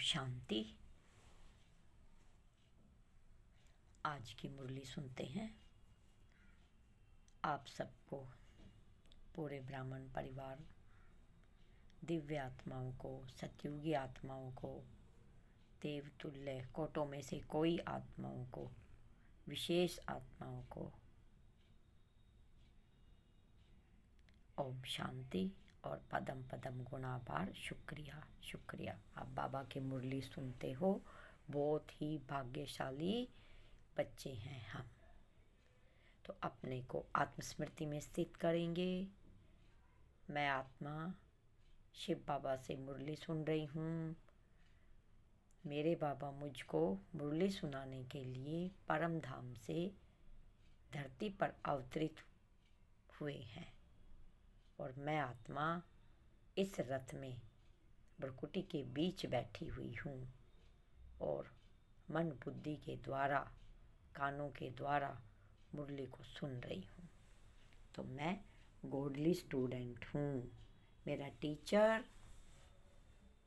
शांति। आज की मुरली सुनते हैं। आप सबको, पूरे ब्राह्मण परिवार, दिव्य आत्माओं को, सतयुगी आत्माओं को, देवतुल्य कोटों में से कोई आत्माओं को, विशेष आत्माओं को ओम शांति और पदम पदम गुणापार शुक्रिया शुक्रिया। आप बाबा की मुरली सुनते हो, बहुत ही भाग्यशाली बच्चे हैं हम। तो अपने को आत्मस्मृति में स्थित करेंगे। मैं आत्मा शिव बाबा से मुरली सुन रही हूँ। मेरे बाबा मुझको मुरली सुनाने के लिए परम धाम से धरती पर अवतरित हुए हैं और मैं आत्मा इस रथ में भ्रकुटी के बीच बैठी हुई हूँ और मन बुद्धि के द्वारा, कानों के द्वारा मुरली को सुन रही हूँ। तो मैं गॉडली स्टूडेंट हूँ। मेरा टीचर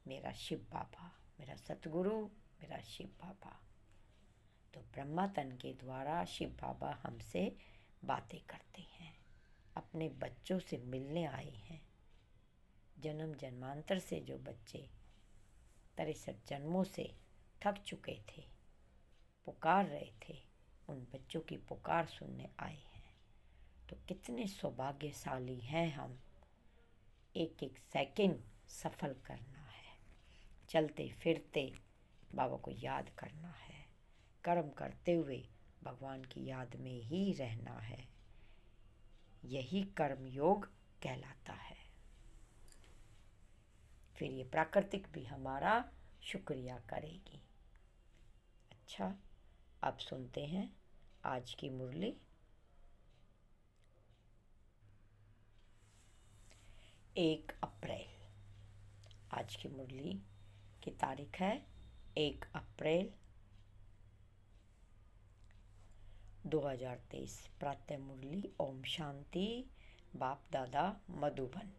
मेरा शिव बाबा, मेरा सतगुरु मेरा शिव बाबा। तो ब्रह्मा तन के द्वारा शिव बाबा हमसे बातें करते हैं। अपने बच्चों से मिलने आए हैं। जन्म जन्मांतर से जो बच्चे 63 जन्मों से थक चुके थे, पुकार रहे थे, उन बच्चों की पुकार सुनने आए हैं। तो कितने सौभाग्यशाली हैं हम। एक एक सेकंड सफल करना है, चलते फिरते बाबा को याद करना है, कर्म करते हुए भगवान की याद में ही रहना है। यही कर्म योग कहलाता है। फिर ये प्राकृतिक भी हमारा शुक्रिया करेगी। अच्छा, अब सुनते हैं आज की मुरली। 1 अप्रैल। आज की मुरली की तारीख है 1 अप्रैल 2023। प्रातः मुरली ओम शांति। बाप दादा मधुबन।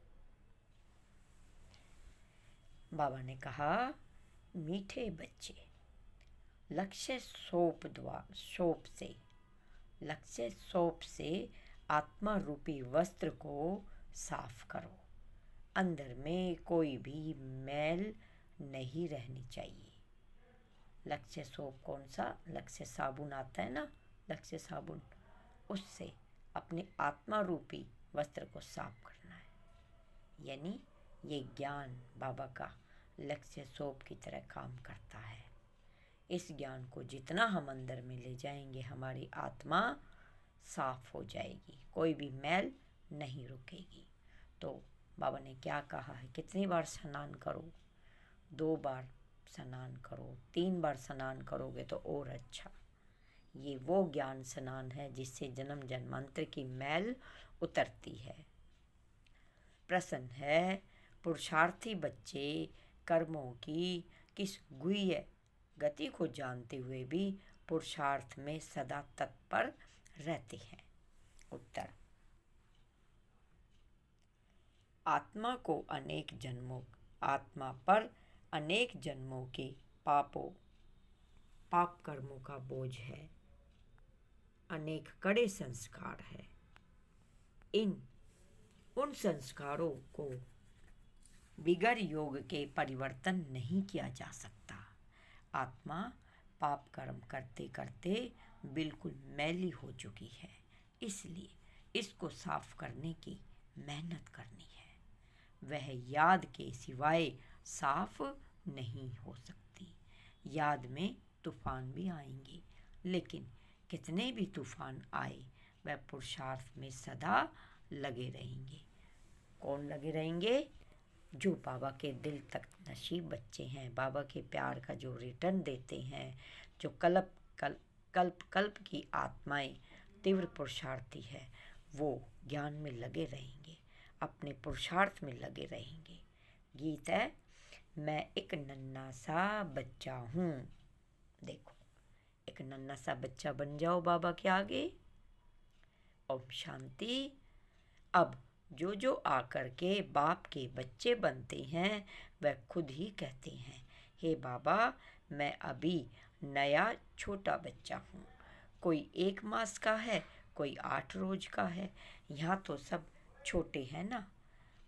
बाबा ने कहा, मीठे बच्चे, लक्ष्य सोप से आत्मा रूपी वस्त्र को साफ करो। अंदर में कोई भी मैल नहीं रहनी चाहिए। लक्ष्य सोप कौन सा? लक्ष्य साबुन आता है ना, लक्ष्य साबुन, उससे अपने आत्मा रूपी वस्त्र को साफ करना है। यानी ये ज्ञान बाबा का लक्ष्य सोप की तरह काम करता है। इस ज्ञान को जितना हम अंदर में ले जाएंगे, हमारी आत्मा साफ हो जाएगी, कोई भी मैल नहीं रुकेगी। तो बाबा ने क्या कहा है? कितनी बार स्नान करो? 2 बार स्नान करो। 3 बार स्नान करोगे तो और अच्छा। ये वो ज्ञान स्नान है जिससे जन्म जन्मांतर की मैल उतरती है। प्रश्न है, पुरुषार्थी बच्चे कर्मों की किस गुह्य गति को जानते हुए भी पुरुषार्थ में सदा तत्पर रहते हैं? उत्तर, आत्मा पर अनेक जन्मों के पाप कर्मों का बोझ है, अनेक कड़े संस्कार है। उन संस्कारों को बिगर योग के परिवर्तन नहीं किया जा सकता। आत्मा पाप कर्म करते करते बिल्कुल मैली हो चुकी है, इसलिए इसको साफ करने की मेहनत करनी है। वह याद के सिवाय साफ नहीं हो सकती। याद में तूफान भी आएंगे, लेकिन कितने भी तूफान आए, वह पुरुषार्थ में सदा लगे रहेंगे। कौन लगे रहेंगे? जो बाबा के दिल तक नसीब बच्चे हैं, बाबा के प्यार का जो रिटर्न देते हैं, जो कल्प की आत्माएं तीव्र पुरुषार्थी है, वो ज्ञान में लगे रहेंगे, अपने पुरुषार्थ में लगे रहेंगे। गीत है, मैं एक नन्हा सा बच्चा हूँ। देखो, एक नन्हा सा बच्चा बन जाओ बाबा के आगे। ओम शांति। अब जो आकर के बाप के बच्चे बनते हैं, वह खुद ही कहते हैं हे बाबा, मैं अभी नया छोटा बच्चा हूँ। कोई 1 मास का है, कोई 8 रोज का है। यहाँ तो सब छोटे हैं ना।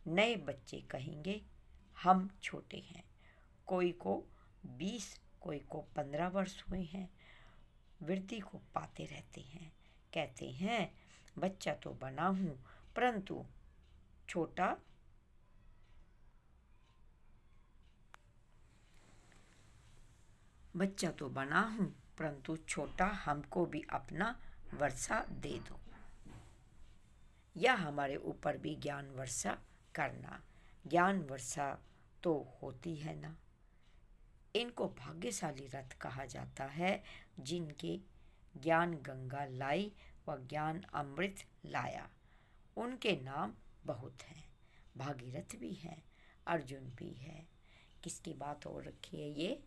नए बच्चे कहेंगे हम छोटे हैं। कोई को 20, कोई को 15 वर्ष हुए हैं। वृद्धि को पाते रहते हैं। कहते हैं बच्चा तो बना हूँ, परंतु छोटा बच्चा तो बना हूँ, परंतु छोटा हमको भी अपना वर्षा दे दो। या हमारे ऊपर भी ज्ञान वर्षा करना। ज्ञान वर्षा तो होती है ना। इनको भाग्यशाली रथ कहा जाता है, जिनके ज्ञान गंगा लाई व ज्ञान अमृत लाया। उनके नाम बहुत हैं। भागीरथ भी हैं, अर्जुन भी है। किसकी बात हो रखी है ये?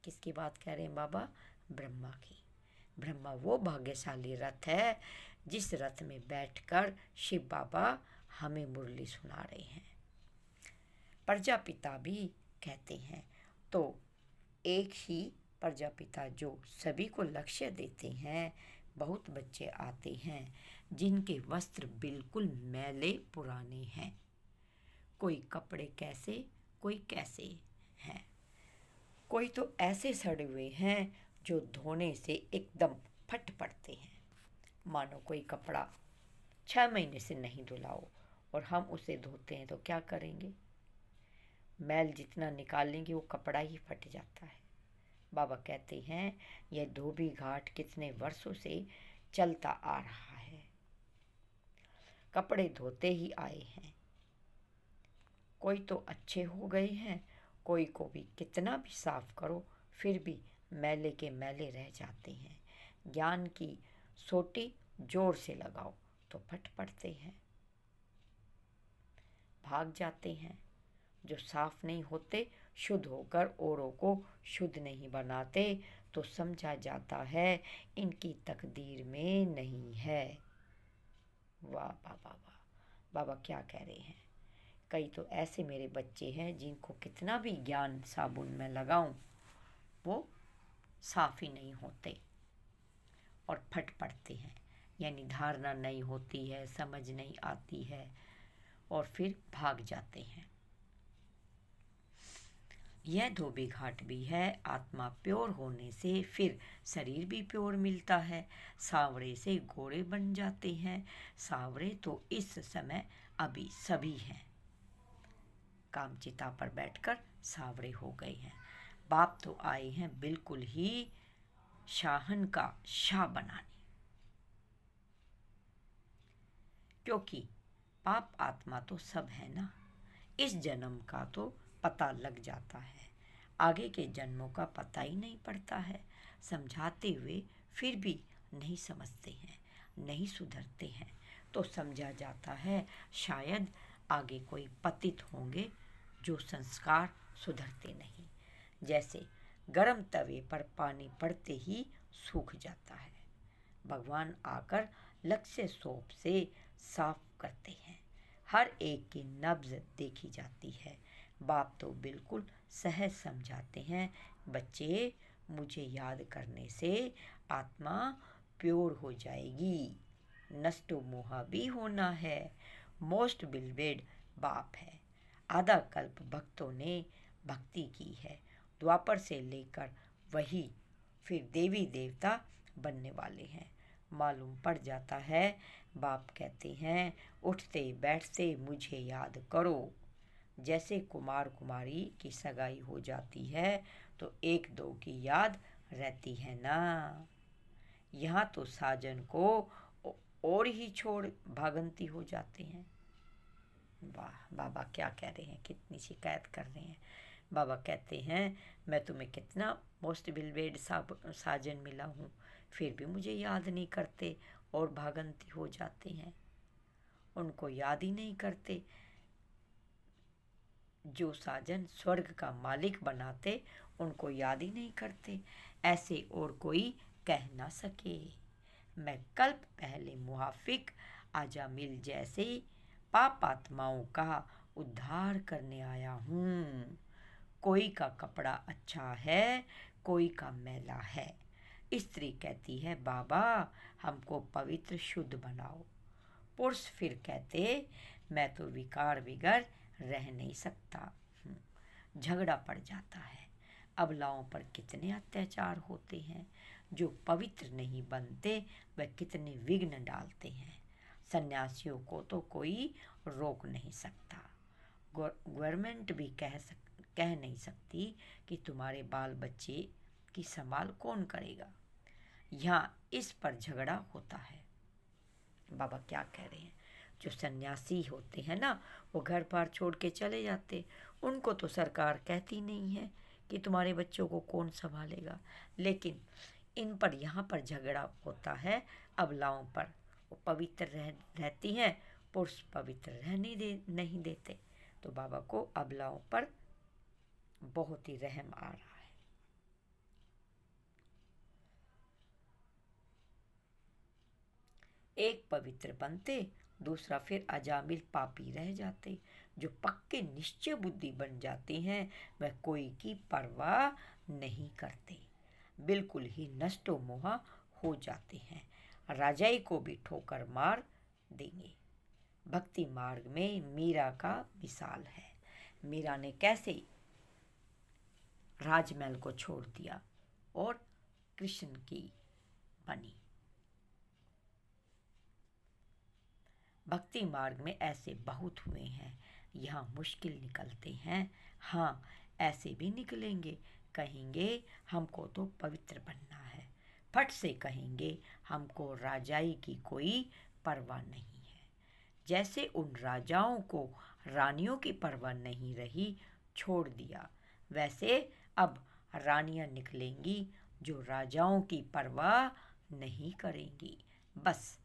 किसकी बात कह रहे हैं बाबा? ब्रह्मा की। ब्रह्मा वो भाग्यशाली रथ है जिस रथ में बैठकर शिव बाबा हमें मुरली सुना रहे हैं। प्रजापिता भी कहते हैं। तो एक ही प्रजापिता जो सभी को लक्ष्य देते हैं। बहुत बच्चे आते हैं जिनके वस्त्र बिल्कुल मैले पुराने हैं। कोई कपड़े कैसे, कोई कैसे हैं। कोई तो ऐसे सड़े हुए हैं जो धोने से एकदम फट पड़ते हैं। मानो कोई कपड़ा 6 महीने से नहीं धुलाओ और हम उसे धोते हैं तो क्या करेंगे? मैल जितना निकालेंगे वो कपड़ा ही फट जाता है। बाबा कहते हैं यह धोबी घाट कितने वर्षों से चलता आ रहा है। कपड़े धोते ही आए हैं। कोई तो अच्छे हो गए हैं, कोई को भी कितना भी साफ करो फिर भी मैले के मैले रह जाते हैं। ज्ञान की सोटी जोर से लगाओ तो फट पड़ते हैं, भाग जाते हैं। जो साफ नहीं होते, शुद्ध होकर औरों को शुद्ध नहीं बनाते, तो समझा जाता है इनकी तकदीर में नहीं है। वाह बाबा वाह। बाबा क्या कह रहे हैं? कई तो ऐसे मेरे बच्चे हैं जिनको कितना भी ज्ञान साबुन में लगाऊं वो साफ ही नहीं होते और फट पड़ते हैं। यानी धारणा नहीं होती है, समझ नहीं आती है और फिर भाग जाते हैं। यह धोबी घाट भी है। आत्मा प्योर होने से फिर शरीर भी प्योर मिलता है। सांवरे से गोरे बन जाते हैं। सांवरे तो इस समय अभी सभी हैं। कामचिता पर बैठकर सांवरे हो गए हैं। बाप तो आए हैं बिल्कुल ही शाहन का शाह बनाने। क्योंकि पाप आत्मा तो सब है ना। इस जन्म का तो पता लग जाता है, आगे के जन्मों का पता ही नहीं पड़ता है। समझाते हुए फिर भी नहीं समझते हैं, नहीं सुधरते हैं। तो समझा जाता है शायद आगे कोई पतित होंगे जो संस्कार सुधरते नहीं। जैसे गरम तवे पर पानी पड़ते ही सूख जाता है। भगवान आकर लक्ष्य सोप से साफ करते हैं। हर एक की नब्ज देखी जाती है। बाप तो बिल्कुल सहज समझाते हैं, बच्चे मुझे याद करने से आत्मा प्योर हो जाएगी। नष्टो मोहा भी होना है। मोस्ट बिलवेड बाप है। आधा कल्प भक्तों ने भक्ति की है। द्वापर से लेकर वही फिर देवी देवता बनने वाले हैं। मालूम पड़ जाता है। बाप कहते हैं उठते बैठते मुझे याद करो। जैसे कुमार कुमारी की सगाई हो जाती है तो 1-2 की याद रहती है ना। यहाँ तो साजन को और ही छोड़ भागंती हो जाते हैं। वाह बाबा क्या कह रहे हैं, कितनी शिकायत कर रहे हैं। बाबा कहते हैं मैं तुम्हें कितना मोस्ट बिलवेड साजन मिला हूँ, फिर भी मुझे याद नहीं करते और भागंती हो जाते हैं। उनको याद ही नहीं करते। जो साजन स्वर्ग का मालिक बनाते उनको याद ही नहीं करते। ऐसे और कोई कह ना सके। मैं कल्प पहले मुआफिक आजा मिल जैसे पाप आत्माओं का उद्धार करने आया हूँ। कोई कोई का कपड़ा अच्छा है, कोई का मैला है। स्त्री कहती है बाबा हमको पवित्र शुद्ध बनाओ। पुरुष फिर कहते मैं तो विकार बिगर रह नहीं सकता। झगड़ा पड़ जाता है। अबलाओं पर कितने अत्याचार होते हैं। जो पवित्र नहीं बनते वह कितने विघ्न डालते हैं। सन्यासियों को तो कोई रोक नहीं सकता। गवर्नमेंट भी कह नहीं सकती कि तुम्हारे बाल बच्चे की संभाल कौन करेगा। यहाँ इस पर झगड़ा होता है। बाबा क्या कह रहे हैं, जो सन्यासी होते हैं ना, वो घर बार छोड़ के चले जाते। उनको तो सरकार कहती नहीं है कि तुम्हारे बच्चों को कौन संभालेगा, लेकिन इन पर यहाँ पर झगड़ा होता है अबलाओं पर। वो पवित्र रहती हैं, पुरुष पवित्र नहीं देते। तो बाबा को अबलाओं पर बहुत ही रहम आ रहा है। एक पवित्र बनते, दूसरा फिर अजामिल पापी रह जाते। जो पक्के निश्चय बुद्धि बन जाते हैं वह कोई की परवाह नहीं करते, बिल्कुल ही नष्टो मोहा हो जाते हैं। राजाई को भी ठोकर मार देंगे। भक्ति मार्ग में मीरा का मिसाल है। मीरा ने कैसे राजमहल को छोड़ दिया और कृष्ण की बनी। भक्ति मार्ग में ऐसे बहुत हुए हैं। यहाँ मुश्किल निकलते हैं, हाँ ऐसे भी निकलेंगे। कहेंगे हमको तो पवित्र बनना है, फट से कहेंगे हमको राजाई की कोई परवाह नहीं है। जैसे उन राजाओं को रानियों की परवाह नहीं रही, छोड़ दिया, वैसे अब रानियां निकलेंगी जो राजाओं की परवाह नहीं करेंगी। बस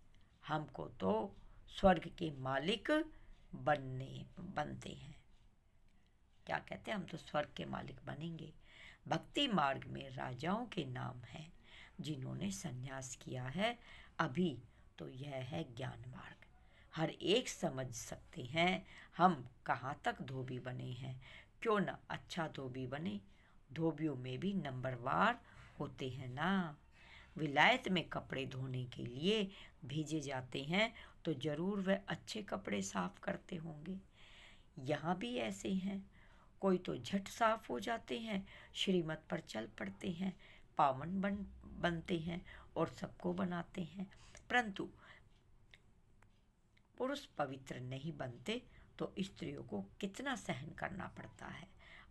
हमको तो स्वर्ग के मालिक बनते हैं। क्या कहते हैं, हम तो स्वर्ग के मालिक बनेंगे। भक्ति मार्ग में राजाओं के नाम हैं जिन्होंने संन्यास किया है। अभी तो यह है ज्ञान मार्ग। हर एक समझ सकते हैं हम कहाँ तक धोबी बने हैं। क्यों न अच्छा धोबी बने। धोबियों में भी नंबरवार होते हैं ना। विलायत में कपड़े धोने के लिए भेजे जाते हैं तो ज़रूर वह अच्छे कपड़े साफ करते होंगे। यहाँ भी ऐसे हैं। कोई तो झट साफ हो जाते हैं, श्रीमत पर चल पड़ते हैं, पावन बनते हैं और सबको बनाते हैं। परंतु पुरुष पवित्र नहीं बनते तो स्त्रियों को कितना सहन करना पड़ता है।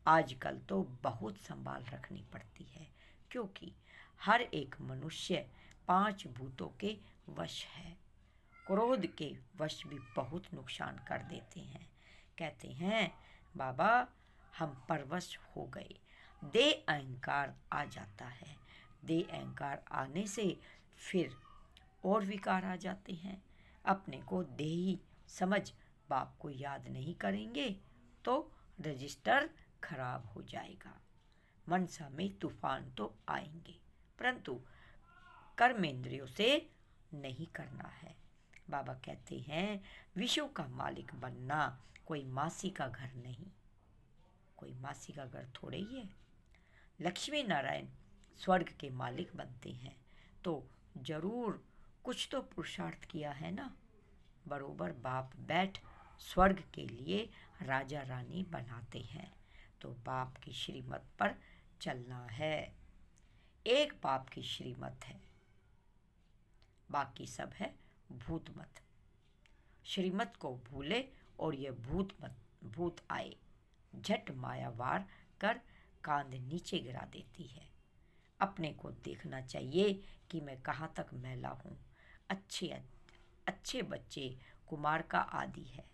आजकल तो बहुत संभाल रखनी पड़ती है, क्योंकि हर एक मनुष्य 5 भूतों के वश है। क्रोध के वश भी बहुत नुकसान कर देते हैं। कहते हैं बाबा हम परवश हो गए, दे अहंकार आ जाता है। दे अहंकार आने से फिर और विकार आ जाते हैं। अपने को देही समझ बाप को याद नहीं करेंगे तो रजिस्टर खराब हो जाएगा। मनसा में तूफान तो आएंगे, परंतु कर्मेंद्रियों से नहीं करना है। बाबा कहते हैं विश्व का मालिक बनना कोई मासी का घर नहीं, कोई मासी का घर थोड़े ही है। लक्ष्मी नारायण स्वर्ग के मालिक बनते हैं तो जरूर कुछ तो पुरुषार्थ किया है ना। बरोबर बाप बैठ स्वर्ग के लिए राजा रानी बनाते हैं तो बाप की श्रीमत पर चलना है। एक बाप की श्रीमत है, बाकी सब है भूत मत। श्रीमत को भूले और ये भूत आए, झट मायावार कर कांध नीचे गिरा देती है। अपने को देखना चाहिए कि मैं कहाँ तक मैला हूँ। अच्छे बच्चे कुमार का आदि है।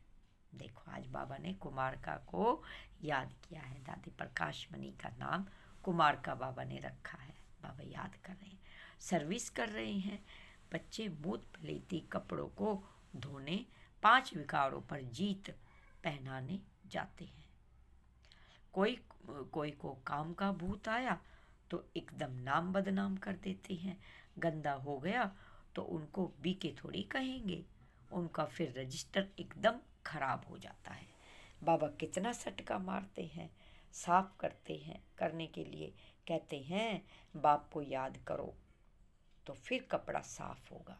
देखो आज बाबा ने कुमारका को याद किया है। दादी प्रकाश मणि का नाम कुमारका बाबा ने रखा है। बाबा याद कर रहे हैं, सर्विस कर रहे हैं। बच्चे मूत पलेती कपड़ों को धोने 5 विकारों पर जीत पहनाने जाते हैं। कोई को काम का भूत आया तो एकदम नाम बदनाम कर देते हैं। गंदा हो गया तो उनको बीके थोड़ी कहेंगे, उनका फिर रजिस्टर एकदम खराब हो जाता है। बाबा कितना सटका मारते हैं। साफ करने के लिए कहते हैं बाप को याद करो, तो फिर कपड़ा साफ होगा,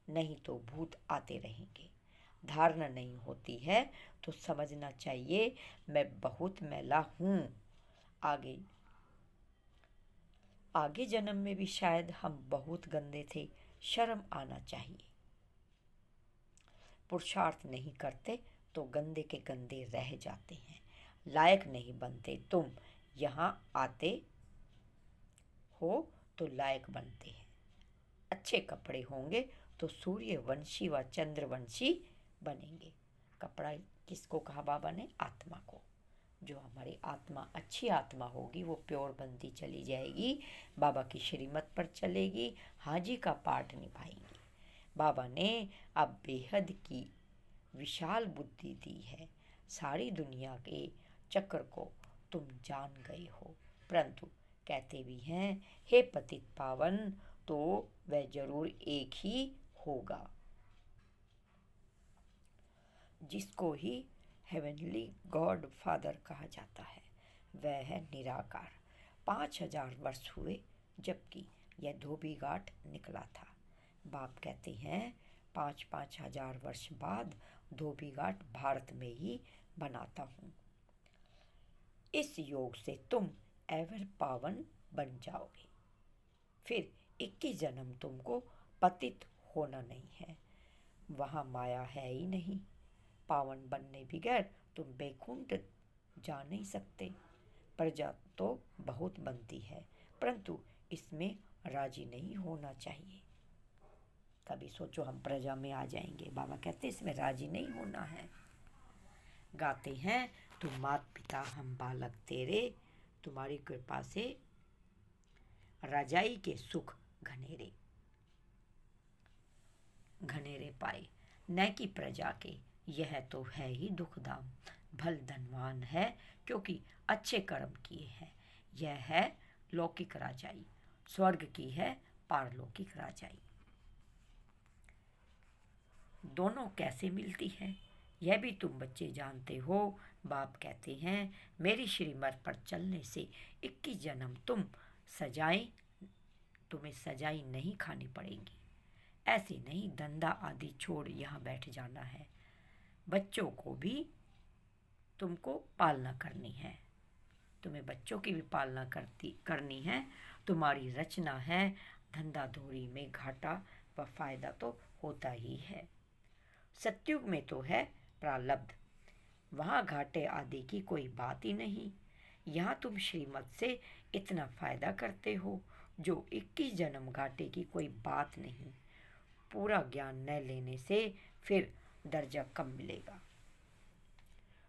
नहीं तो भूत आते रहेंगे। धारणा नहीं होती है तो समझना चाहिए मैं बहुत मैला हूँ। आगे आगे जन्म में भी शायद हम बहुत गंदे थे, शर्म आना चाहिए। पुरुषार्थ नहीं करते तो गंदे के गंदे रह जाते हैं। लायक नहीं बनते, तुम यहाँ आते हो तो लायक बनते हैं। अच्छे कपड़े होंगे तो सूर्यवंशी व चंद्रवंशी बनेंगे। कपड़ा किसको कहा बाबा ने? आत्मा को। जो हमारी आत्मा अच्छी आत्मा होगी वो प्योर बनती चली जाएगी, बाबा की श्रीमत पर चलेगी, हाजी का पाठ निभाएंगी। बाबा ने अब बेहद की विशाल बुद्धि दी है। सारी दुनिया के चक्कर को तुम जान गए हो, परंतु कहते भी हैं हे पतित पावन, तो वह जरूर एक ही होगा जिसको ही हेवनली गॉड फादर कहा जाता है। वह है निराकार। 5000 वर्ष हुए जबकि यह धोबी घाट निकला था। बाप कहते हैं 5,000 वर्ष बाद धोबी घाट भारत में ही बनाता हूँ। इस योग से तुम एवर पावन बन जाओगे। फिर 21 जन्म तुमको पतित होना नहीं है। वहाँ माया है ही नहीं। पावन बनने बगैर तुम बैकुंठ जा नहीं सकते। प्रजा तो बहुत बनती है, परंतु इसमें राजी नहीं होना चाहिए। कभी सोचो हम प्रजा में आ जाएंगे, बाबा कहते इसमें राजी नहीं होना है। गाते हैं तुम मात पिता हम बालक तेरे, तुम्हारी कृपा से राजाई के सुख घनेरे घनेरे पाए, न कि प्रजा के। यह तो है ही दुखदाम। भल धनवान है क्योंकि अच्छे कर्म किए हैं। यह है लौकिक राजाई, स्वर्ग की है पारलौकिक राजाई। दोनों कैसे मिलती है यह भी तुम बच्चे जानते हो। बाप कहते हैं मेरी श्रीमत पर चलने से 21 जन्म तुम्हें सजाई नहीं खानी पड़ेगी। ऐसे नहीं धंधा आदि छोड़ यहाँ बैठ जाना है। बच्चों को भी तुमको पालना करनी है। तुम्हें बच्चों की भी पालना करनी है। तुम्हारी रचना है। धंधा धोरी में घाटा व फायदा तो होता ही है। सतयुग में तो है प्रारब्ध, वहाँ घाटे आदि की कोई बात ही नहीं। यहाँ तुम श्रीमत से इतना फायदा करते हो जो 21 जन्म घाटे की कोई बात नहीं। पूरा ज्ञान न लेने से फिर दर्जा कम मिलेगा।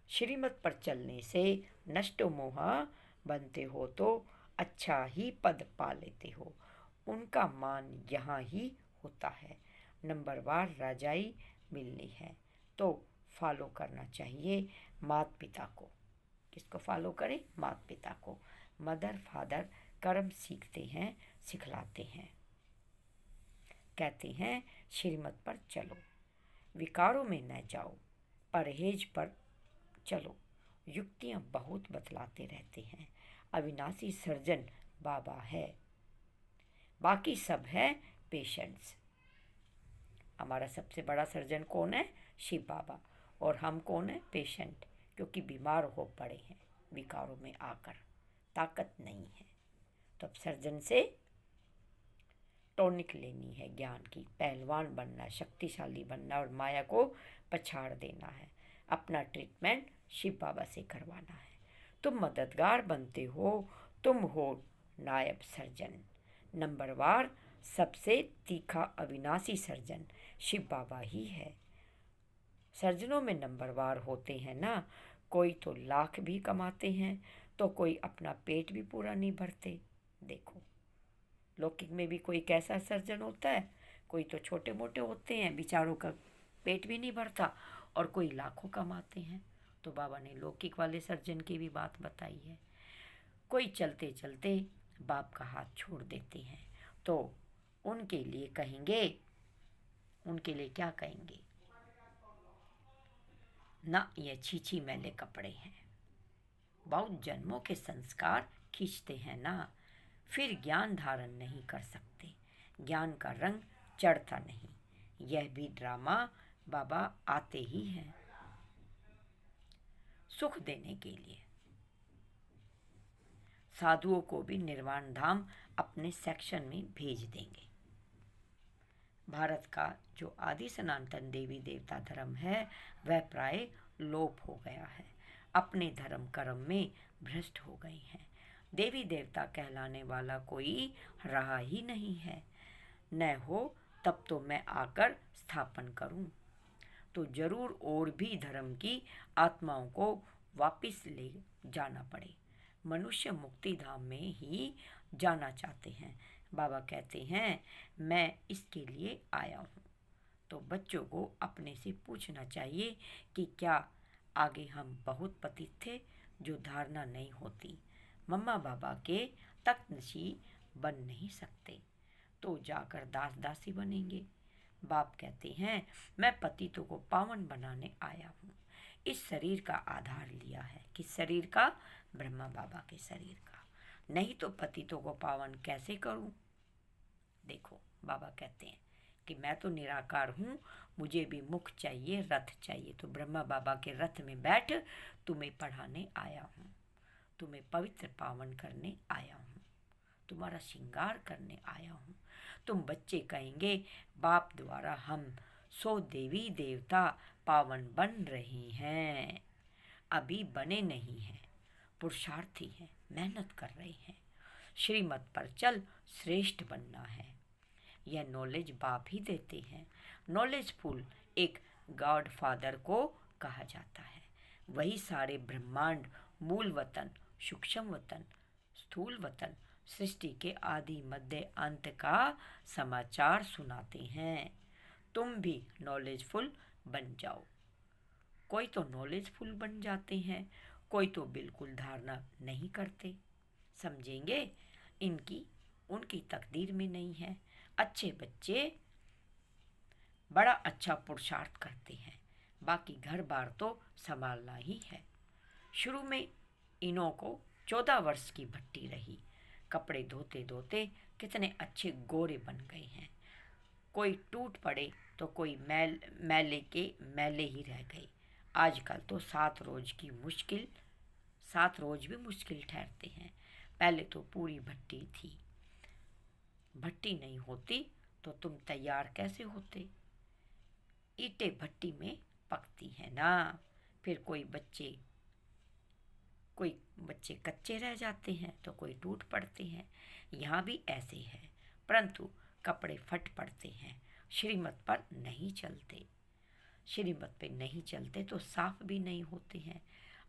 श्रीमत पर चलने से नष्ट मोह बनते हो तो अच्छा ही पद पा लेते हो। उनका मान यहाँ ही होता है। नंबरवार राजाई मिलनी है तो फॉलो करना चाहिए माता पिता को। किसको फॉलो करें? माता पिता को। मदर फादर कर्म सीखते हैं, सिखलाते हैं। कहते हैं श्रीमत पर चलो, विकारों में न जाओ, परहेज पर चलो। युक्तियाँ बहुत बतलाते रहते हैं। अविनाशी सर्जन बाबा है, बाकी सब है पेशेंट्स। हमारा सबसे बड़ा सर्जन कौन है? शिव बाबा। और हम कौन है? पेशेंट, क्योंकि बीमार हो पड़े हैं विकारों में आकर, ताकत नहीं है। तो अब सर्जन से टॉनिक लेनी है ज्ञान की। पहलवान बनना है, शक्तिशाली बनना और माया को पछाड़ देना है। अपना ट्रीटमेंट शिव बाबा से करवाना है। तुम मददगार बनते हो, तुम हो नायब सर्जन। नंबरवार सबसे तीखा अविनाशी सर्जन शिव बाबा ही है। सर्जनों में नंबरवार होते हैं ना। कोई तो लाख भी कमाते हैं तो कोई अपना पेट भी पूरा नहीं भरते। देखो लौकिक में भी कोई कैसा सर्जन होता है। कोई तो छोटे मोटे होते हैं, बेचारों का पेट भी नहीं भरता, और कोई लाखों कमाते हैं। तो बाबा ने लौकिक वाले सर्जन की भी बात बताई है। कोई चलते चलते बाप का हाथ छोड़ देते हैं तो उनके लिए क्या कहेंगे? ना ये छीछी मैले कपड़े हैं। बहुत जन्मों के संस्कार खींचते हैं ना, फिर ज्ञान धारण नहीं कर सकते, ज्ञान का रंग चढ़ता नहीं। यह भी ड्रामा बाबा आते ही हैं सुख देने के लिए। साधुओं को भी निर्वाण धाम अपने सेक्शन में भेज देंगे। भारत का जो आदि सनातन देवी देवता धर्म है वह प्राय लोप हो गया है, अपने धर्म कर्म में भ्रष्ट हो गए हैं। देवी देवता कहलाने वाला कोई रहा ही नहीं है। न हो तब तो मैं आकर स्थापन करूं, तो जरूर और भी धर्म की आत्माओं को वापिस ले जाना पड़े। मनुष्य मुक्ति धाम में ही जाना चाहते हैं। बाबा कहते हैं मैं इसके लिए आया हूँ। तो बच्चों को अपने से पूछना चाहिए कि क्या आगे हम बहुत पतित थे जो धारणा नहीं होती, मम्मा बाबा के तख्तनशी बन नहीं सकते, तो जाकर दास दासी बनेंगे। बाप कहते हैं मैं पतितों को पावन बनाने आया हूँ। इस शरीर का आधार लिया है। किस शरीर का? ब्रह्मा बाबा के शरीर का। नहीं तो पतितों को पावन कैसे करूं? देखो बाबा कहते हैं कि मैं तो निराकार हूँ, मुझे भी मुख चाहिए, रथ चाहिए। तो ब्रह्मा बाबा के रथ में बैठ तुम्हें पढ़ाने आया हूँ, तुम्हें पवित्र पावन करने आया हूँ, तुम्हारा श्रृंगार करने आया हूँ। तुम बच्चे कहेंगे बाप द्वारा हम 100 देवी देवता पावन बन रहे हैं। अभी बने नहीं हैं, पुरुषार्थी हैं, मेहनत कर रहे हैं। श्रीमत पर चल श्रेष्ठ बनना है। यह नॉलेज बाप ही देते हैं। नॉलेजफुल एक गॉड फादर को कहा जाता है। वही सारे ब्रह्मांड, मूल वतन, सूक्ष्म वतन, स्थूल वतन, सृष्टि के आदि मध्य अंत का समाचार सुनाते हैं। तुम भी नॉलेजफुल बन जाओ। कोई तो नॉलेजफुल बन जाते हैं, कोई तो बिल्कुल धारणा नहीं करते। समझेंगे इनकी उनकी तकदीर में नहीं है। अच्छे बच्चे बड़ा अच्छा पुरुषार्थ करते हैं, बाकी घर बार तो संभालना ही है। शुरू में इन्हों को 14 वर्ष की भट्टी रही। कपड़े धोते धोते कितने अच्छे गोरे बन गए हैं। कोई टूट पड़े तो कोई मैले के मैले ही रह गए। आजकल तो 7 रोज भी मुश्किल ठहरते हैं। पहले तो पूरी भट्टी थी। भट्टी नहीं होती तो तुम तैयार कैसे होते? ईंटें भट्टी में पकती है ना। फिर कोई बच्चे कच्चे रह जाते हैं तो कोई टूट पड़ते हैं। यहाँ भी ऐसे है, परंतु कपड़े फट पड़ते हैं, श्रीमत पर नहीं चलते। श्रीमत पे नहीं चलते तो साफ भी नहीं होते हैं।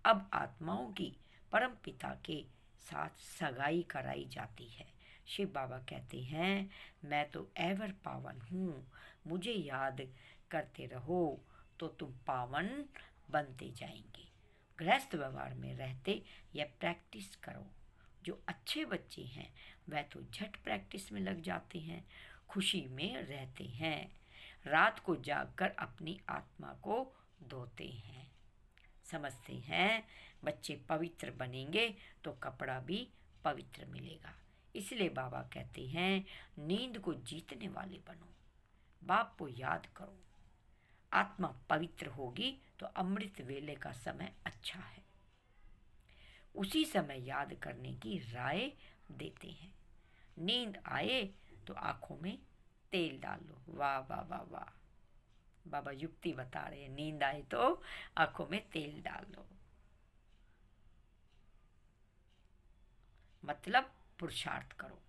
अब आत्माओं की परम पिता के साथ सगाई कराई जाती है। शिव बाबा कहते हैं मैं तो एवर पावन हूँ, मुझे याद करते रहो तो तुम पावन बनते जाएंगे। गृहस्थ व्यवहार में रहते यह प्रैक्टिस करो। जो अच्छे बच्चे हैं वह तो झट प्रैक्टिस में लग जाते हैं, खुशी में रहते हैं, रात को जागकर अपनी आत्मा को धोते हैं। समझते हैं बच्चे पवित्र बनेंगे तो कपड़ा भी पवित्र मिलेगा। इसलिए बाबा कहते हैं नींद को जीतने वाले बनो, बाप को याद करो। आत्मा पवित्र होगी तो अमृत वेले का समय अच्छा है, उसी समय याद करने की राय देते हैं। नींद आए तो आंखों में तेल डालो। वाह वाह वाह वाह, बाबा युक्ति बता रहे हैं। नींद आए तो आंखों में तेल डालो, मतलब पुरुषार्थ करो।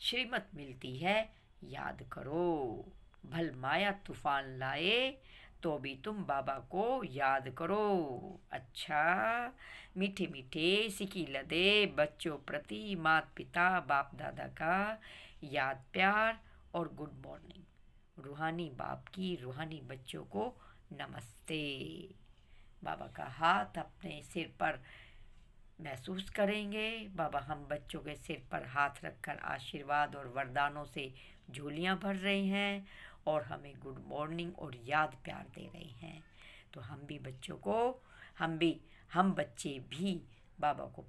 श्रीमत मिलती है याद करो। भल माया तूफान लाए तो भी तुम बाबा को याद करो। अच्छा, मीठे मीठे सिकी लदे बच्चों प्रति माता पिता बाप दादा का याद प्यार और गुड मॉर्निंग। रूहानी बाप की रूहानी बच्चों को नमस्ते। बाबा का हाथ अपने सिर पर महसूस करेंगे। बाबा हम बच्चों के सिर पर हाथ रखकर आशीर्वाद और वरदानों से झोलियाँ भर रहे हैं और हमें गुड मॉर्निंग और याद प्यार दे रहे हैं। तो हम बच्चे भी बाबा को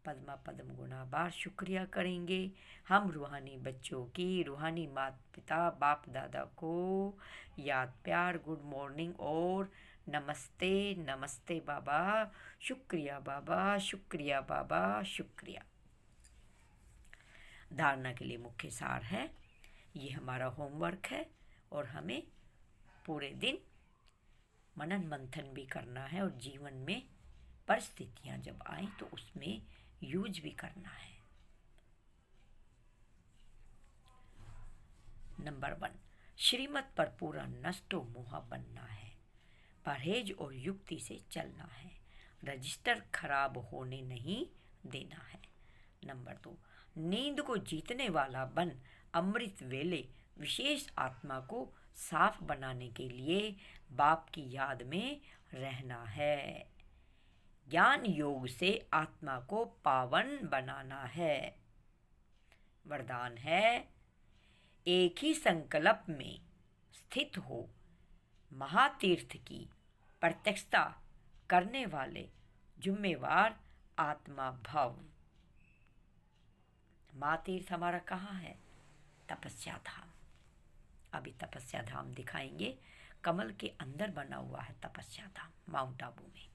पद्मा पद्म गुना बार शुक्रिया करेंगे। हम रूहानी बच्चों की, रूहानी माता पिता बाप दादा को याद प्यार, गुड मॉर्निंग और नमस्ते। नमस्ते बाबा, शुक्रिया बाबा, शुक्रिया बाबा, शुक्रिया। धारणा के लिए मुख्य सार है, ये हमारा होमवर्क है और हमें पूरे दिन मनन मंथन भी करना है और जीवन में परिस्थितियां जब आए तो उसमें यूज भी करना है। नंबर 1, श्रीमत पर पूरा नष्टो मुहा बनना है। परहेज और युक्ति से चलना है। रजिस्टर खराब होने नहीं देना है। नंबर 2, नींद को जीतने वाला बन अमृत वेले विशेष आत्मा को साफ बनाने के लिए बाप की याद में रहना है। ज्ञान योग से आत्मा को पावन बनाना है। वरदान है, एक ही संकल्प में स्थित हो महातीर्थ की प्रत्यक्षता करने वाले जिम्मेवार आत्मा भव। महातीर्थ हमारा कहाँ है? तपस्या धाम। अभी तपस्या धाम दिखाएंगे। कमल के अंदर बना हुआ है तपस्या धाम, माउंट आबू में।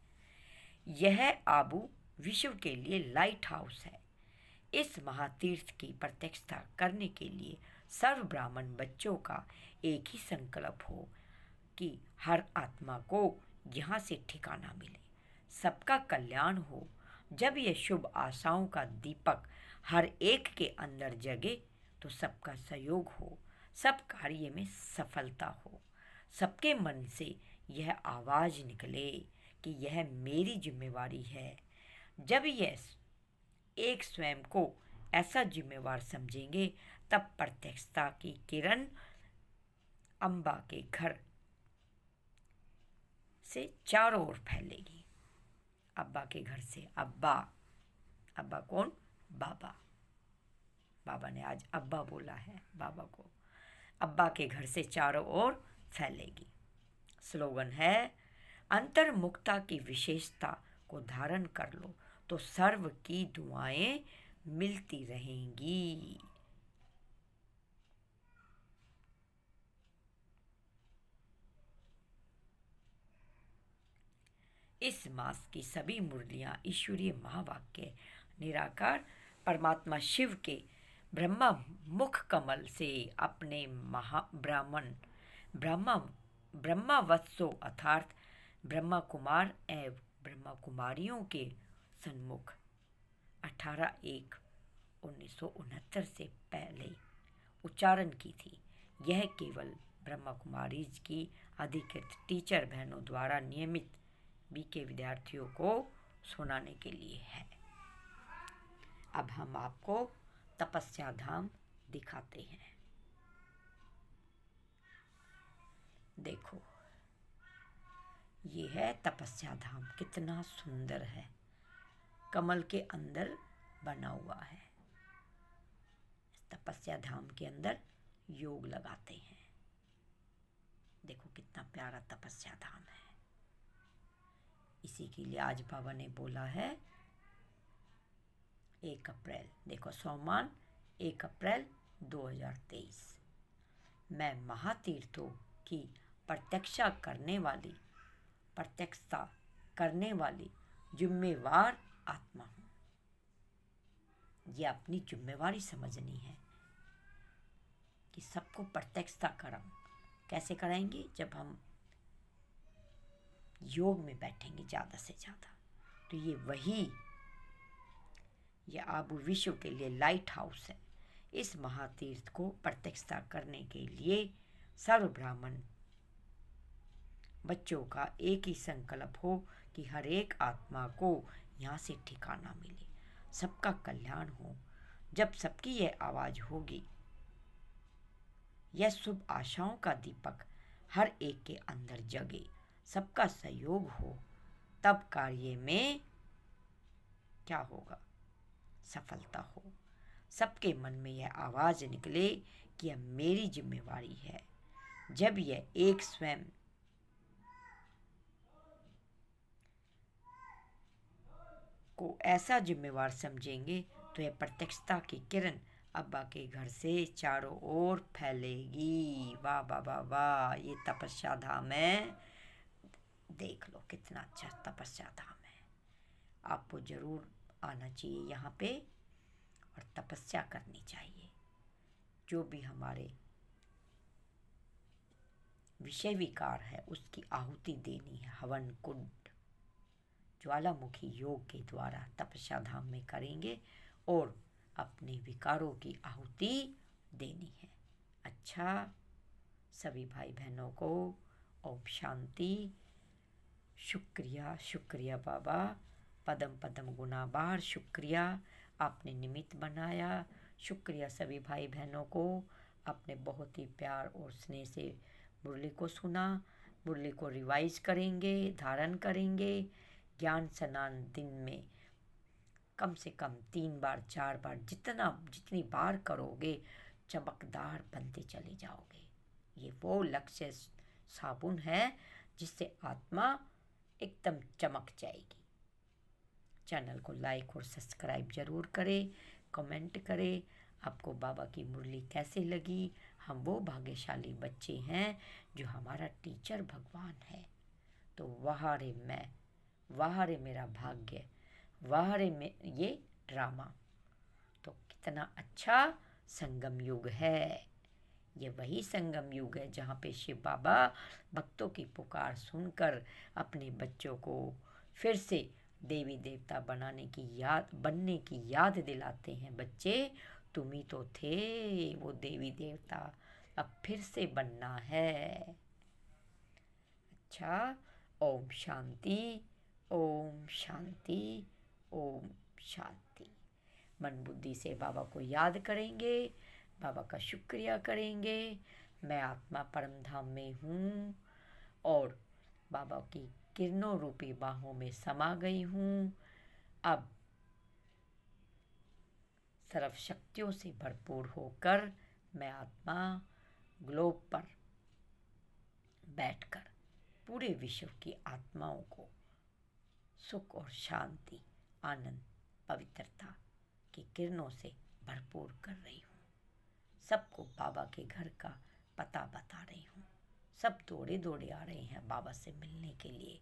यह आबू विश्व के लिए लाइट हाउस है। इस महातीर्थ की प्रत्यक्षता करने के लिए सर्व ब्राह्मण बच्चों का एक ही संकल्प हो कि हर आत्मा को यहाँ से ठिकाना मिले, सबका कल्याण हो। जब यह शुभ आशाओं का दीपक हर एक के अंदर जगे तो सबका सहयोग हो, सब कार्य में सफलता हो, सबके मन से यह आवाज़ निकले कि यह मेरी जिम्मेवारी है। जब यह एक स्वयं को ऐसा जिम्मेवार समझेंगे तब प्रत्यक्षता की किरण अम्बा के घर से चारों ओर फैलेगी। अब्बा के घर से, अब्बा कौन? बाबा। बाबा ने आज अब्बा बोला है बाबा को। अब्बा के घर से चारों ओर फैलेगी। स्लोगन है, अंतर्मुखता की विशेषता को धारण कर लो तो सर्व की दुआएं मिलती रहेंगी। इस मास की सभी मुरलियां ईश्वरीय महावाक्य निराकार परमात्मा शिव के ब्रह्मा मुख कमल से अपने ब्रह्मा वत्सो अर्थात ब्रह्मा कुमार एवं ब्रह्मा कुमारियों के सन्मुख 18/1/1969 से पहले उच्चारण की थी। यह केवल ब्रह्मा कुमारी की अधिकृत टीचर बहनों द्वारा नियमित बीके विद्यार्थियों को सुनाने के लिए है। अब हम आपको तपस्या धाम दिखाते हैं। देखो, ये है तपस्या धाम, कितना सुंदर है, कमल के अंदर बना हुआ है। तपस्या धाम के अंदर योग लगाते हैं। देखो कितना प्यारा तपस्या धाम है। इसी के लिए आज बाबा ने बोला है 1 अप्रैल, देखो सोमवार 1 अप्रैल 2023, मैं महातीर्थों की प्रत्यक्षता करने वाली जिम्मेवार आत्मा हूँ। ये अपनी जिम्मेवारी समझनी है कि सबको प्रत्यक्षता कराऊं। कैसे कराएंगे? जब हम योग में बैठेंगे ज़्यादा से ज़्यादा। तो ये आबू विश्व के लिए लाइट हाउस है। इस महातीर्थ को प्रत्यक्षता करने के लिए सर्व ब्राह्मण बच्चों का एक ही संकल्प हो कि हर एक आत्मा को यहाँ से ठिकाना मिले, सबका कल्याण हो। जब सबकी यह आवाज़ होगी, यह शुभ आशाओं का दीपक हर एक के अंदर जगे, सबका सहयोग हो, तब कार्य में क्या होगा? सफलता हो। सबके मन में यह आवाज़ निकले कि यह मेरी जिम्मेवारी है। जब यह एक स्वयं को ऐसा जिम्मेवार समझेंगे तो यह प्रत्यक्षता की किरण अब्बा के घर से चारों ओर फैलेगी। वाह वाह वाह वाह, ये तपस्या धाम है। देख लो कितना अच्छा तपस्या धाम है। आपको ज़रूर आना चाहिए यहाँ पे और तपस्या करनी चाहिए। जो भी हमारे विषय विकार है उसकी आहुति देनी है। हवन कुंड ज्वालामुखी योग के द्वारा तपस्या धाम में करेंगे और अपने विकारों की आहुति देनी है। अच्छा, सभी भाई बहनों को ओम शांति। शुक्रिया शुक्रिया बाबा, पदम पदम गुना बार शुक्रिया, आपने निमित्त बनाया। शुक्रिया सभी भाई बहनों को, आपने बहुत ही प्यार और स्नेह से मुरली को सुना। मुरली को रिवाइज करेंगे, धारण करेंगे। ज्ञान स्नान दिन में कम से कम 3 बार 4 बार जितनी बार करोगे चमकदार बनते चले जाओगे। ये वो लक्ष्य साबुन है जिससे आत्मा एकदम चमक जाएगी। चैनल को लाइक और सब्सक्राइब ज़रूर करें, कमेंट करें आपको बाबा की मुरली कैसे लगी। हम वो भाग्यशाली बच्चे हैं जो हमारा टीचर भगवान है। तो वाह रे मैं, वाह रे मेरा भाग्य, वाह रे में ये ड्रामा। तो कितना अच्छा संगम युग है। ये वही संगम युग है जहाँ पे शिव बाबा भक्तों की पुकार सुनकर अपने बच्चों को फिर से देवी देवता बनने की याद दिलाते हैं। बच्चे, तुम ही तो थे वो देवी देवता, अब फिर से बनना है। अच्छा, ओम शांति, ओम शांति, ओम शांति। मन बुद्धि से बाबा को याद करेंगे, बाबा का शुक्रिया करेंगे। मैं आत्मा परम धाम में हूँ और बाबा की किरणों रूपी बाहों में समा गई हूँ। अब सर्व शक्तियों से भरपूर होकर मैं आत्मा ग्लोब पर बैठकर पूरे विश्व की आत्माओं को सुख और शांति, आनंद, पवित्रता की किरणों से भरपूर कर रही हूँ। सबको बाबा के घर का पता बता रही हूँ। सब दौड़े दौड़े आ रहे हैं बाबा से मिलने के लिए,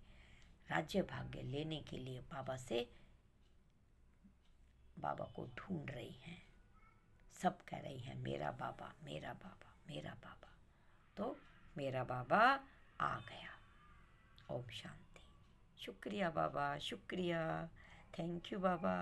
राज्य भाग्य लेने के लिए बाबा को ढूंढ रही हैं। सब कह रही हैं मेरा बाबा, मेरा बाबा, मेरा बाबा। तो मेरा बाबा आ गया। ओम शांति। शुक्रिया बाबा, शुक्रिया। Thank you Baba.